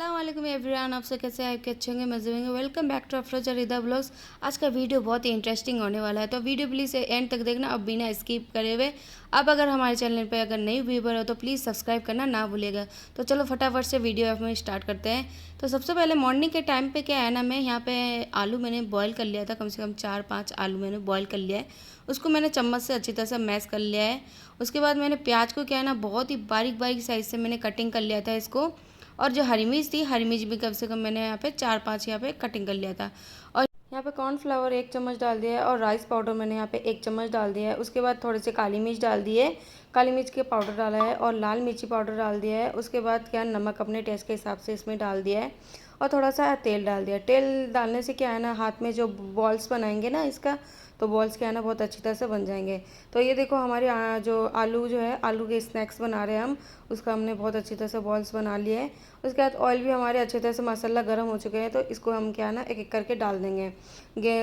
अस्सलाम वालेकुम एवरीवन, आप सब कैसे हैं? आपके अच्छे होंगे, मज़े होंगे। Welcome back to Afroz Rida blogs. आज का वीडियो बहुत ही इंटरेस्टिंग होने वाला है, तो वीडियो प्लीज़ एंड तक देखना अब बिना स्किप करे हुए। आप अगर हमारे चैनल पे अगर नई व्यूवर हो तो प्लीज़ सब्सक्राइब करना ना भूलिएगा। तो चलो फटाफट से वीडियो में स्टार्ट करते हैं। तो सबसे पहले मॉर्निंग के टाइम पे क्या है ना, मैं यहाँ पे आलू मैंने बॉयल कर लिया था, कम से कम 4-5 आलू मैंने बॉयल कर लिया है। उसको मैंने चम्मच से अच्छी तरह से मैश कर लिया है। उसके बाद मैंने प्याज को क्या है ना, बहुत ही बारीक बारीक साइज़ से मैंने कटिंग कर लिया था इसको। और जो हरी मिर्च थी, हरी मिर्च भी कम से कम मैंने यहाँ पे 4-5 यहाँ पे कटिंग कर लिया था। और यहाँ पे कॉर्नफ्लावर 1 चम्मच डाल दिया है और राइस पाउडर मैंने यहाँ पे 1 चम्मच डाल दिया है। उसके बाद थोड़े से काली मिर्च डाल दी है, काली मिर्च के पाउडर डाला है और लाल मिर्ची पाउडर डाल दिया है। उसके बाद क्या नमक अपने टेस्ट के हिसाब से इसमें डाल दिया है और थोड़ा सा तेल डाल दिया। तेल डालने से क्या है ना, हाथ में जो बॉल्स बनाएंगे ना इसका, तो बॉल्स क्या है ना बहुत अच्छी तरह से बन जाएंगे। तो ये देखो हमारे जो आलू जो है, आलू के स्नैक्स बना रहे हैं हम, उसका हमने बहुत अच्छी तरह से बॉल्स बना लिए हैं। उसके बाद ऑयल भी हमारे अच्छी तरह से मसाला गर्म हो चुके हैं, तो इसको हम क्या है ना एक एक करके डाल देंगे।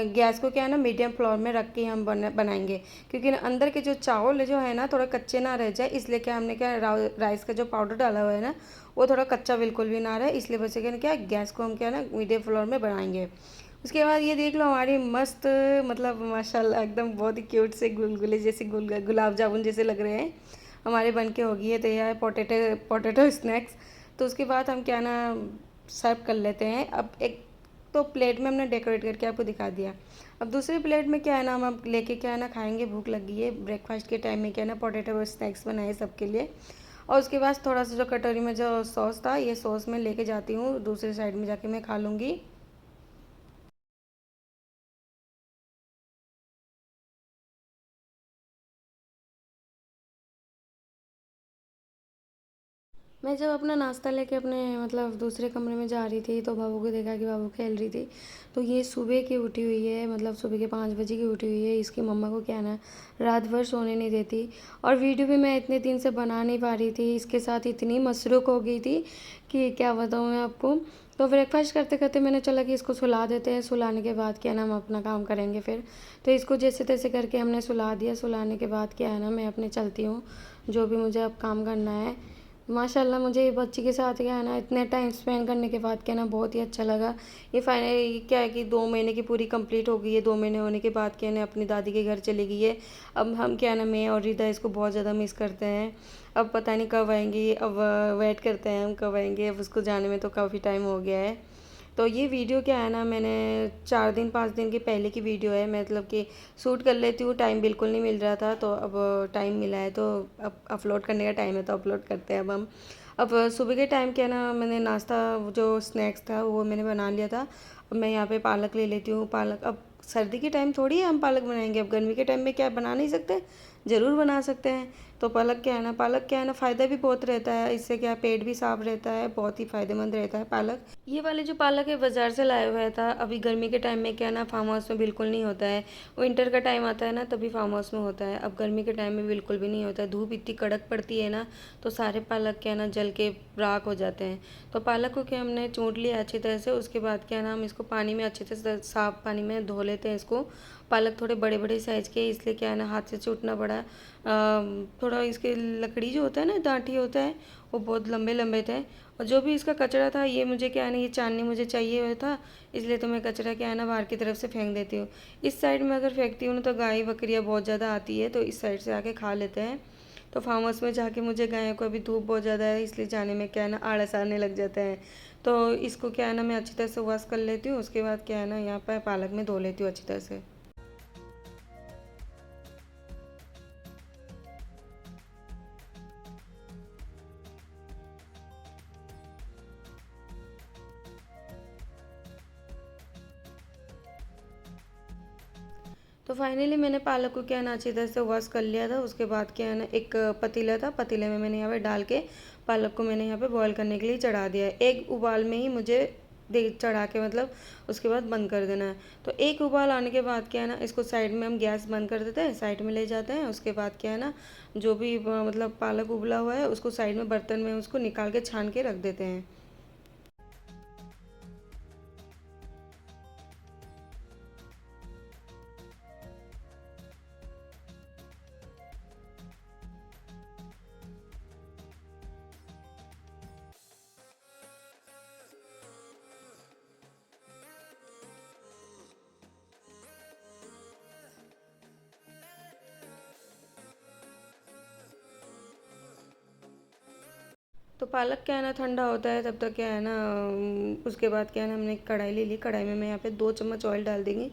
गैस को क्या है ना मीडियम फ्लेम में रख के हम बनाएंगे, क्योंकि अंदर के जो चावल जो है ना थोड़ा कच्चे ना रह जाए, इसलिए क्या हमने क्या राइस का जो पाउडर डाला हुआ है ना वो थोड़ा कच्चा बिल्कुल भी ना रहे, इसलिए बस क्या गैस को हम क्या है ना मीडियम फ्लेम में बनाएंगे। उसके बाद ये देख लो हमारी मस्त, मतलब माशाल्लाह एकदम बहुत ही क्यूट से गुलगुले जैसे गुलाब जामुन जैसे लग रहे हैं हमारे बन के होगी है तैयार पोटैटो पोटैटो स्नैक्स। तो उसके बाद हम क्या ना सर्व कर लेते हैं। अब एक तो प्लेट में हमने डेकोरेट करके आपको दिखा दिया। अब दूसरी प्लेट में क्या है ना हम लेके क्या है ना खाएंगे, भूख लगी है। ब्रेकफास्ट के टाइम में क्या है ना पोटैटो स्नैक्स बनाए सबके लिए। और उसके बाद थोड़ा सा जो कटोरी में जो सॉस था, ये सॉस मैं लेके जाती हूँ दूसरी साइड में जाके मैं खा लूँगी। मैं जब अपना नाश्ता लेके अपने मतलब दूसरे कमरे में जा रही थी, तो बाबू को देखा कि बाबू खेल रही थी। तो ये सुबह की उठी हुई है, मतलब सुबह के 5 बजे की उठी हुई है। इसकी मम्मा को क्या ना रात भर सोने नहीं देती। और वीडियो भी मैं इतने दिन से बना नहीं पा रही थी, इसके साथ इतनी मसरूफ़ हो गई थी कि क्या बताऊँ मैं आपको। तो ब्रेकफास्ट करते करते मैंने चला कि इसको सुला देते हैं, सुलाने के बाद क्या ना हम अपना काम करेंगे फिर। तो इसको जैसे तैसे करके हमने सुला दिया। सुलाने के बाद क्या है ना मैं अपने चलती हूँ, जो भी मुझे अब काम करना है। माशाल्लाह मुझे ये बच्ची के साथ क्या है ना इतने टाइम स्पेंड करने के बाद क्या ना बहुत ही अच्छा लगा। ये फाइनली क्या है कि 2 महीने की पूरी कंप्लीट हो गई है। 2 महीने होने के बाद क्या है ना अपनी दादी के घर चली गई है। अब हम क्या है ना, मैं और रिदा इसको बहुत ज़्यादा मिस करते हैं। अब पता नहीं कब आएंगी, अब वेट करते हैं हम कब आएंगे। अब उसको जाने में तो काफ़ी टाइम हो गया है। तो ये वीडियो क्या है ना, मैंने 4 दिन 5 दिन के पहले की वीडियो है, मतलब कि शूट कर लेती हूँ, टाइम बिल्कुल नहीं मिल रहा था, तो अब टाइम मिला है तो अब अपलोड करने का टाइम है तो अपलोड करते हैं अब हम। अब सुबह के टाइम क्या ना मैंने नाश्ता जो स्नैक्स था वो मैंने बना लिया था। अब मैं यहाँ पे पालक ले लेती हूँ। पालक अब सर्दी के टाइम थोड़ी है हम पालक बनाएंगे, अब गर्मी के टाइम में क्या बना नहीं सकते, ज़रूर बना सकते हैं। तो पालक क्या है ना, पालक क्या है ना फ़ायदा भी बहुत रहता है, इससे क्या पेट भी साफ रहता है, बहुत ही फ़ायदेमंद रहता है पालक। ये वाले जो पालक है बाज़ार से लाया हुआ था। अभी गर्मी के टाइम में क्या है ना फार्म हाउस में बिल्कुल नहीं होता है। विंटर का टाइम आता है ना तभी फार्म हाउस में होता है, अब गर्मी के टाइम में बिल्कुल भी नहीं होता है। धूप इतनी कड़क पड़ती है ना, तो सारे पालक क्या है ना जल के राख हो जाते हैं। तो पालक को क्या हमने चूँट लिया अच्छी तरह से। उसके बाद क्या है ना हम इसको पानी में अच्छी तरह से साफ पानी में धो लेते हैं इसको। पालक थोड़े बड़े बड़े साइज़ के, इसलिए क्या है ना हाथ से छूटना पड़ा। थोड़ा इसके लकड़ी जो होता है ना, डांठी होता है, वो बहुत लंबे लंबे थे। और जो भी इसका कचरा था, ये मुझे क्या है ना ये चांदनी मुझे चाहिए हुआ था, इसलिए तो मैं कचरा क्या है ना बाहर की तरफ से फेंक देती हूँ। इस साइड में अगर फेंकती हूँ ना तो गाय बकरियाँ बहुत ज़्यादा आती है, तो इस साइड से आके खा लेते हैं। तो फार्म हाउस में जाके मुझे गायों को अभी धूप बहुत ज़्यादा है, इसलिए जाने में क्या है ना आलस आने लग जाते हैं। तो इसको क्या है ना मैं अच्छी तरह से वॉश कर लेती हूँ। उसके बाद क्या है ना यहाँ पर पालक में धो लेती हूँ अच्छी तरह से। तो फाइनली मैंने पालक को क्या है ना अच्छी तरह से वॉश कर लिया था। उसके बाद क्या है ना एक पतीला था, पतीले में मैंने यहाँ पे डाल के पालक को मैंने यहाँ पे बॉईल करने के लिए चढ़ा दिया है। एक उबाल में ही मुझे दे चढ़ा के मतलब उसके बाद बंद कर देना है। तो एक उबाल आने के बाद क्या है ना इसको साइड में हम गैस बंद कर देते हैं, साइड में ले जाते हैं। उसके बाद क्या है ना जो भी मतलब पालक उबला हुआ है उसको साइड में बर्तन में उसको निकाल के छान के रख देते हैं। तो पालक क्या है ना ठंडा होता है तब तक क्या है ना उसके बाद क्या है ना हमने एक कढ़ाई ले ली। कढ़ाई में मैं यहाँ पे 2 चम्मच ऑयल डाल देंगी।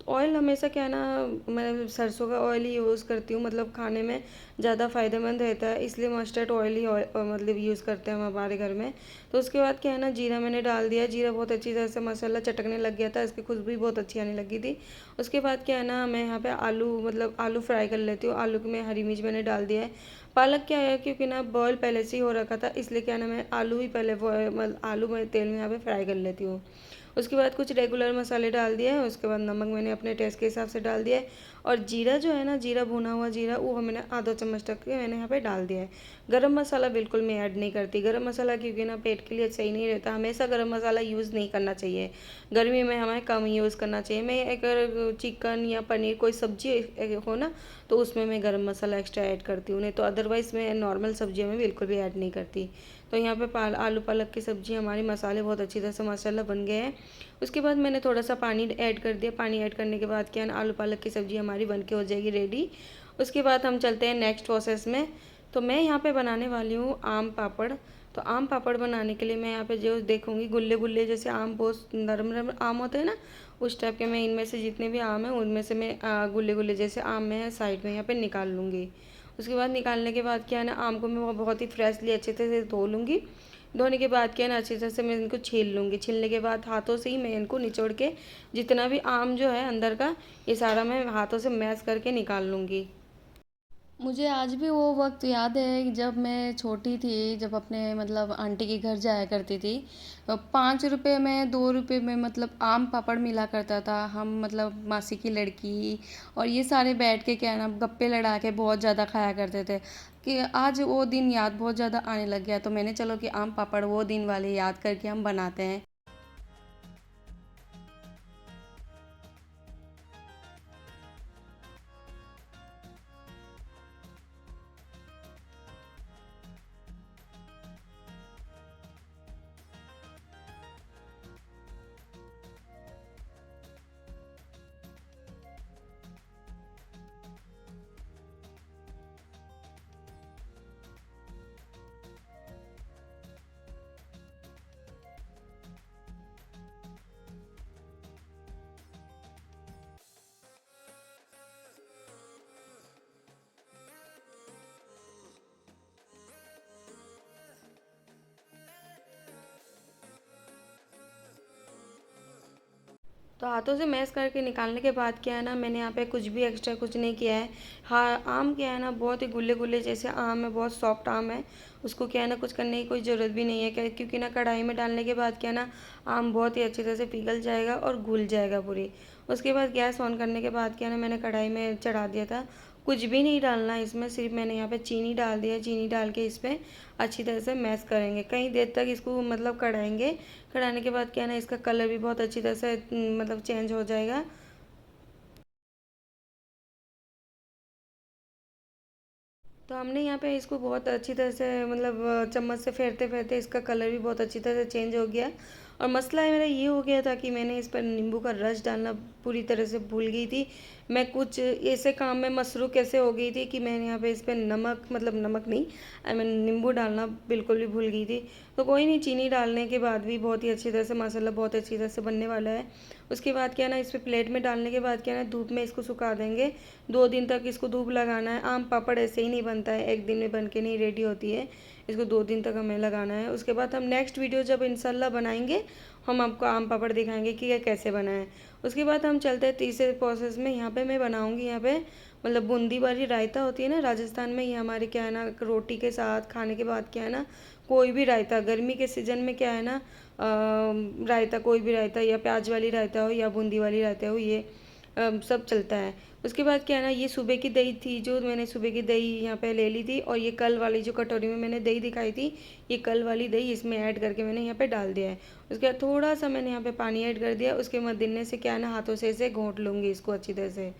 ऑयल हमेशा क्या है ना मैं सरसों का ऑयल ही यूज़ करती हूँ, मतलब खाने में ज़्यादा फ़ायदेमंद रहता है, इसलिए मस्टर्ड ऑयल ही मतलब यूज़ करते हैं हम हमारे घर में। तो उसके बाद क्या है ना जीरा मैंने डाल दिया। जीरा बहुत अच्छी तरह से मसाला चटकने लग गया था, इसकी खुशबू भी बहुत अच्छी आने लगी थी। उसके बाद क्या है ना मैं यहाँ पे आलू मतलब आलू फ्राई कर लेती हूँ। आलू में हरी मिर्च मैंने डाल दिया है। पालक क्या है क्योंकि ना बॉयल पहले से ही हो रखा था, इसलिए क्या है ना मैं आलू ही पहले मतलब आलू मैं तेल में यहाँ पे फ्राई कर लेती हूँ। उसके बाद कुछ रेगुलर मसाले डाल दिए हैं। उसके बाद नमक मैंने अपने टेस्ट के हिसाब से डाल दिया है। और जीरा जो है ना जीरा भुना हुआ जीरा वो मैंने आधा चम्मच तक के मैंने यहाँ पे डाल दिया है। गरम मसाला बिल्कुल मैं ऐड नहीं करती। गरम मसाला क्योंकि ना पेट के लिए सही नहीं रहता, हमेशा गरम मसाला यूज़ नहीं करना चाहिए। गर्मी में हमें कम यूज़ करना चाहिए। मैं अगर चिकन या पनीर कोई सब्जी हो ना तो उसमें मैं गरम मसाला एक्स्ट्रा ऐड करती हूँ, नहीं तो अदरवाइज़ मैं नॉर्मल सब्जियों में बिल्कुल भी ऐड नहीं करती। तो यहाँ पे आलू पालक की सब्ज़ी हमारी मसाले बहुत अच्छी तरह से माशाल्लाह बन गए हैं। उसके बाद मैंने थोड़ा सा पानी ऐड कर दिया। पानी ऐड करने के बाद क्या है ना आलू पालक की सब्ज़ी हमारी बन के हो जाएगी रेडी। उसके बाद हम चलते हैं नेक्स्ट प्रोसेस में। तो मैं यहाँ पे बनाने वाली हूँ आम पापड़। तो आम पापड़ बनाने के लिए मैं यहाँ पे जो देखूँगी गुल्ले गुल्ले जैसे आम, बहुत नरम नरम आम होते हैं ना उस टाइप के, मैं इनमें से जितने भी आम हैं उनमें से मैं गुल्ले गुल्ले जैसे आम मैं साइड में यहाँ पे निकाल लूँगी। उसके बाद निकालने के बाद क्या है ना आम को मैं बहुत ही फ्रेशली अच्छे से धो लूँगी। धोने के बाद क्या है ना अच्छी तरह से मैं इनको छील लूँगी। छीलने के बाद हाथों से ही मैं इनको निचोड़ के जितना भी आम जो है अंदर का ये सारा मैं हाथों से मैश करके निकाल लूँगी। मुझे आज भी वो वक्त याद है जब मैं छोटी थी, जब अपने मतलब आंटी के घर जाया करती थी। 5 रुपए में 2 रुपए में मतलब आम पापड़ मिला करता था। हम मतलब मासी की लड़की और ये सारे बैठ के क्या है ना गप्पे लड़ा के बहुत ज़्यादा खाया करते थे। कि आज वो दिन याद बहुत ज़्यादा आने लग गया, तो मैंने चलो कि आम पापड़ वो दिन वाले याद करके हम बनाते हैं। तो हाथों से मैश करके निकालने के बाद क्या है ना मैंने यहाँ पे कुछ भी एक्स्ट्रा कुछ नहीं किया है। हाँ, आम क्या है ना बहुत ही गुल्ले गुल्ले जैसे आम है, बहुत सॉफ्ट आम है। उसको क्या है ना कुछ करने की कोई ज़रूरत भी नहीं है क्योंकि ना कढ़ाई में डालने के बाद क्या है ना आम बहुत ही अच्छी तरह से पिघल जाएगा और घुल जाएगा पूरी। उसके बाद गैस ऑन करने के बाद क्या है ना मैंने कढ़ाई में चढ़ा दिया था। कुछ भी नहीं डालना है इसमें, सिर्फ मैंने यहाँ पे चीनी डाल दिया। चीनी डाल के इस पर अच्छी तरह से मैश करेंगे, कई देर तक इसको मतलब कढ़ाएंगे। कढ़ाने के बाद क्या है ना इसका कलर भी बहुत अच्छी तरह से मतलब चेंज हो जाएगा। तो हमने यहाँ पे इसको बहुत अच्छी तरह से मतलब चम्मच से फेरते फेरते इसका कलर भी बहुत अच्छी तरह से चेंज हो गया। और मसला मेरा ये हो गया था कि मैंने इस पर नींबू का रस डालना पूरी तरह से भूल गई थी। मैं कुछ ऐसे काम में मसरूफ़ कैसे हो गई थी कि मैंने यहाँ पे इस पर नमक मतलब नमक नहीं, आई मीन नींबू डालना बिल्कुल भी भूल गई थी। तो कोई नहीं, चीनी डालने के बाद भी बहुत ही अच्छी तरह से मसाला बहुत अच्छी तरह से बनने वाला है। उसके बाद क्या है ना इस पर प्लेट में डालने के बाद क्या है ना धूप में इसको सुखा देंगे। 2 दिन तक इसको धूप लगाना है। आम पापड़ ऐसे ही नहीं बनता है, एक दिन में बन के नहीं रेडी होती है। इसको 2 दिन तक हमें लगाना है। उसके बाद हम नेक्स्ट वीडियो जब इंशाल्लाह बनाएंगे हम आपको आम पापड़ दिखाएंगे कि ये कैसे बना है। उसके बाद हम चलते हैं तीसरे प्रोसेस में। यहाँ पे मैं बनाऊँगी यहाँ पे मतलब बूंदी वाली रायता होती है ना राजस्थान में, ये हमारे क्या है ना रोटी के साथ खाने के बाद क्या है ना कोई भी रायता गर्मी के सीज़न में क्या है ना रायता, कोई भी रायता या प्याज वाली रायता हो या बूंदी वाली रायता हो, ये सब चलता है। उसके बाद क्या है ना ये सुबह की दही थी, जो मैंने सुबह की दही यहाँ पे ले ली थी, और ये कल वाली जो कटोरी में मैंने दही दिखाई थी ये कल वाली दही इसमें ऐड करके मैंने यहाँ पे डाल दिया है। उसके बाद थोड़ा सा मैंने यहाँ पे पानी ऐड कर दिया। उसके मदीने से क्या है ना हाथों से इसे घोंट लूँगी इसको अच्छी तरह से।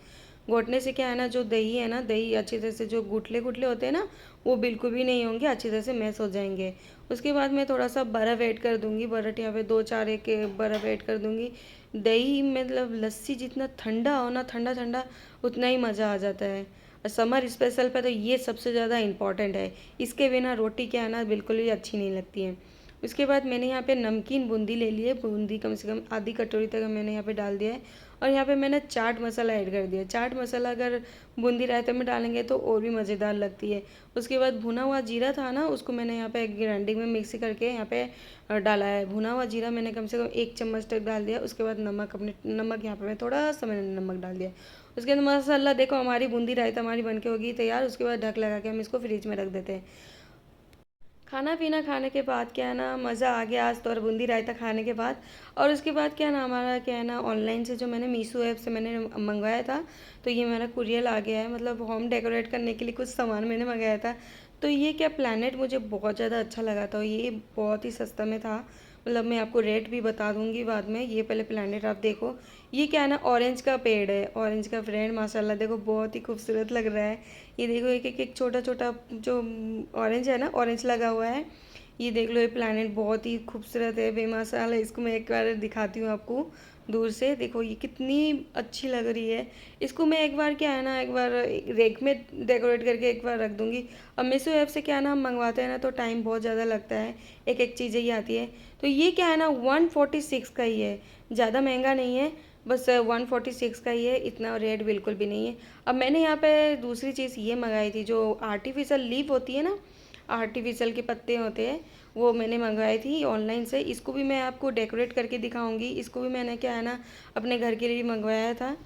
घोटने से क्या है ना जो दही है ना, दही अच्छी तरह से जो गुठले गुठले होते हैं ना वो बिल्कुल भी नहीं होंगे, अच्छी तरह से मैश हो जाएंगे। उसके बाद मैं थोड़ा सा बर्फ़ ऐड कर दूँगी। बर्फ़ यहाँ पे 2-4 एक बर्फ़ ऐड कर दूँगी। दही मतलब लस्सी जितना ठंडा हो ना, ठंडा ठंडा उतना ही मज़ा आ जाता है। और समर स्पेशल पे तो ये सबसे ज़्यादा इम्पॉर्टेंट है। इसके बिना रोटी क्या है ना बिल्कुल भी अच्छी नहीं लगती है। उसके बाद मैंने यहाँ पे नमकीन बूंदी ले ली है, बूंदी कम से कम आधी कटोरी तक मैंने यहाँ पे डाल दिया है। और यहाँ पे मैंने चाट मसाला ऐड कर दिया। चाट मसाला अगर बूंदी रायते में डालेंगे तो और भी मज़ेदार लगती है। उसके बाद भुना हुआ जीरा था ना, उसको मैंने यहाँ पे ग्राइंडिंग में मिक्सी करके यहाँ पे डाला है। भुना हुआ जीरा मैंने कम से कम 1 चम्मच तक डाल दिया। उसके बाद नमक यहाँ पे मैं थोड़ा सा मैंने नमक डाल दिया। उसके बाद मसाला देखो, हमारी बूंदी रायता हमारी बन के होगी तैयार। उसके बाद ढक लगा के हम इसको फ्रिज में रख देते हैं। खाना पीना खाने के बाद क्या है ना, मज़ा आ गया आज तो, और बूंदी रायता खाने के बाद। और उसके बाद क्या है ना, हमारा क्या है ना, ऑनलाइन से जो मैंने मीशो ऐप से मैंने मंगवाया था, तो ये मेरा कुरियर आ गया है। मतलब होम डेकोरेट करने के लिए कुछ सामान मैंने मंगाया था। तो ये क्या प्लैनेट मुझे बहुत ज़्यादा अच्छा लगा था। ये बहुत ही सस्ता में था। मतलब मैं आपको रेट भी बता दूंगी बाद में। ये पहले प्लैनेट आप देखो। ये क्या है ना, ऑरेंज का पेड़ है, ऑरेंज का फ्रेंड माशाल्लाह देखो बहुत ही खूबसूरत लग रहा है। ये देखो एक एक एक छोटा छोटा जो ऑरेंज है ना, ऑरेंज लगा हुआ है। ये देख लो, ये प्लैनेट बहुत ही खूबसूरत है बेमाशाल्लाह। इसको मैं एक बार दिखाती हूँ आपको दूर से। देखो ये कितनी अच्छी लग रही है। इसको मैं एक बार क्या है ना, एक बार रेक में डेकोरेट करके एक बार रख दूंगी। अब मीशो ऐप से क्या है ना, हम मंगवाते हैं ना तो टाइम बहुत ज़्यादा लगता है, एक एक चीज़ें ही आती है। तो ये क्या है ना 146 का ही है, ज़्यादा महंगा नहीं है, बस 146 का ही है, इतना रेट बिल्कुल भी नहीं है। अब मैंने यहाँ पे दूसरी चीज़ ये मंगाई थी, जो आर्टिफिशियल लीफ होती है ना, आर्टिफिशियल के पत्ते होते हैं, वो मैंने मंगवाई थी ऑनलाइन से। इसको भी मैं आपको डेकोरेट करके दिखाऊंगी। इसको भी मैंने क्या है ना अपने घर के लिए मंगवाया था।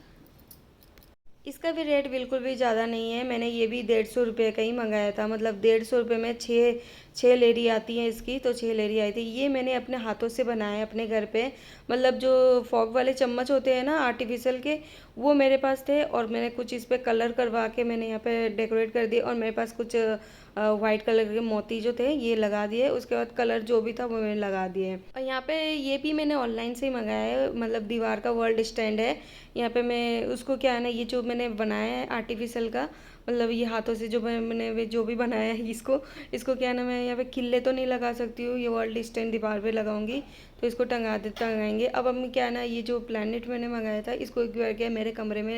इसका भी रेट बिल्कुल भी ज़्यादा नहीं है। मैंने ये भी 150 रुपये का ही मंगाया था। मतलब 150 रुपये में छः छः लेरी आती हैं इसकी, तो 6 लेरी आई थी। ये मैंने अपने हाथों से बनाया है अपने घर पे। मतलब जो फॉग वाले चम्मच होते हैं ना आर्टिफिशियल के, वो मेरे पास थे, और मैंने कुछ इस पर कलर करवा के मैंने यहाँ पे डेकोरेट कर दिया। और मेरे पास कुछ वाइट कलर के मोती जो थे ये लगा दिए। उसके बाद कलर जो भी था वो मैंने लगा दिए। और यहाँ पे ये भी मैंने ऑनलाइन से ही मंगाया है। मतलब दीवार का वर्ल्ड स्टैंड है। यहाँ पे मैं उसको क्या है ना, ये जो मैंने बनाया है आर्टिफिशियल का, मतलब ये हाथों से जो मैंने जो भी बनाया है, इसको क्या है ना, मैं यहाँ पे किले तो नहीं लगा सकती हूँ। ये वर्ल्ड स्टैंड दीवार पे लगाऊंगी तो इसको टंगाएंगे। अब हम क्या है ना, ये जो प्लैनेट मैंने मंगाया था इसको एक बार क्या मेरे कमरे में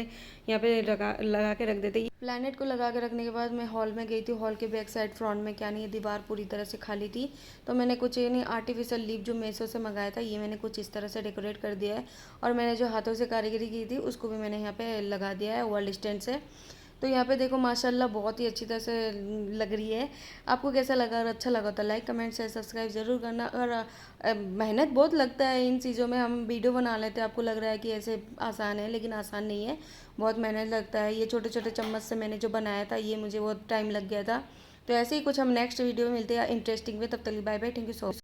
यहाँ पे लगा के रख देते। प्लैनेट को लगा के रखने के बाद मैं हॉल में गई थी। हॉल के बैक साइड फ्रंट में क्या नहीं, ये दीवार पूरी तरह से खाली थी। तो मैंने कुछ ये नहीं आर्टिफिशियल लीफ जो मेसो से मंगाया था, ये मैंने कुछ इस तरह से डेकोरेट कर दिया है। और मैंने जो हाथों से कारीगरी की थी उसको भी मैंने यहाँ पे लगा दिया है वर्ल्ड स्टैंड से। तो यहाँ पे देखो माशाल्लाह बहुत ही अच्छी तरह से लग रही है। आपको कैसा लगा? और अच्छा लगा तो लाइक कमेंट शेयर सब्सक्राइब ज़रूर करना। और मेहनत बहुत लगता है इन चीज़ों में। हम वीडियो बना लेते हैं, आपको लग रहा है कि ऐसे आसान है, लेकिन आसान नहीं है, बहुत मेहनत लगता है। ये छोटे छोटे चम्मच से मैंने जो बनाया था ये मुझे बहुत टाइम लग गया था। तो ऐसे ही कुछ हम नेक्स्ट वीडियो में मिलते हैं इंटरेस्टिंग में। तब तक bye bye, thank you so much.